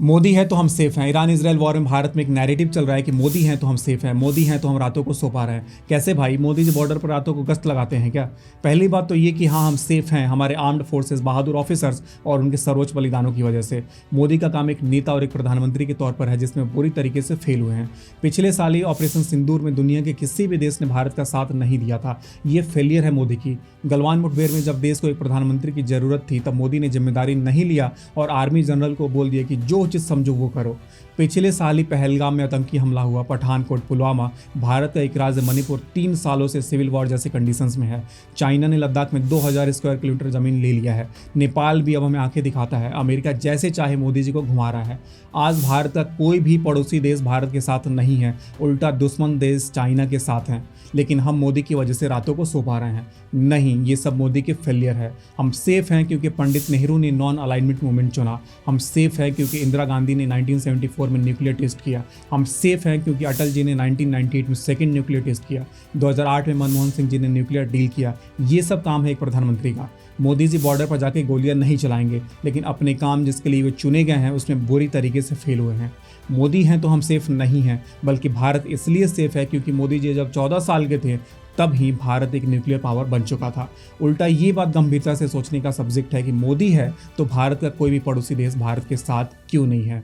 मोदी है तो हम सेफ हैं। ईरान इजराइल वॉर में भारत में एक नैरेटिव चल रहा है कि मोदी हैं तो हम सेफ हैं, मोदी हैं तो हम रातों को सो पा रहे हैं। कैसे भाई? मोदी जी बॉर्डर पर रातों को गश्त लगाते हैं क्या? पहली बात तो ये कि हाँ, हम सेफ हैं हमारे आर्म्ड फोर्सेस, बहादुर ऑफिसर्स और उनके सर्वोच्च बलिदानों की वजह से। मोदी का काम एक नेता और एक प्रधानमंत्री के तौर पर है जिसमें बुरी तरीके से फेल हुए हैं। पिछले साल ही ऑपरेशन सिंदूर में दुनिया के किसी भी देश ने भारत का साथ नहीं दिया था। ये फेलियर है मोदी की। गलवान मुठभेड़ में जब देश को एक प्रधानमंत्री की जरूरत थी तब मोदी ने जिम्मेदारी नहीं लिया और आर्मी जनरल को बोल दिया कि जो उचित समझो वो करो। पिछले साल ही पहलगाम में आतंकी हमला हुआ, पठानकोट, पुलवामा। भारत का एक राज्य मणिपुर 3 सालों से सिविल वॉर जैसे कंडीशंस में है। चाइना ने लद्दाख में 2000 स्क्वायर किलोमीटर जमीन ले लिया है। नेपाल भी अब हमें आंखें दिखाता है। अमेरिका जैसे चाहे मोदी जी को घुमा रहा है। आज भारत का कोई भी पड़ोसी देश भारत के साथ नहीं है, उल्टा दुश्मन देश चाइना के साथ हैं। लेकिन हम मोदी की वजह से रातों को सो पा रहे हैं? नहीं, ये सब मोदी के फेलियर है। हम सेफ हैं क्योंकि पंडित नेहरू ने नॉन अलाइनमेंट मूवमेंट चुना। हम सेफ हैं क्योंकि इंदिरा गांधी ने 1974 में न्यूक्लियर टेस्ट किया। हम सेफ हैं क्योंकि अटल जी ने 1998 में सेकंड न्यूक्लियर टेस्ट किया। 2008 में मनमोहन सिंह जी ने न्यूक्लियर डील किया। ये सब काम है एक प्रधानमंत्री का। मोदी जी बॉर्डर पर जाके गोलियां नहीं चलाएंगे, लेकिन अपने काम जिसके लिए वे चुने गए हैं उसमें बुरी तरीके से फेल हुए हैं। मोदी हैं तो हम सेफ नहीं हैं, बल्कि भारत इसलिए सेफ है क्योंकि मोदी जी जब 14 साल के थे तब ही भारत एक न्यूक्लियर पावर बन चुका था। उल्टा ये बात गंभीरता से सोचने का सब्जेक्ट है कि मोदी है तो भारत का कोई भी पड़ोसी देश भारत के साथ क्यों नहीं है।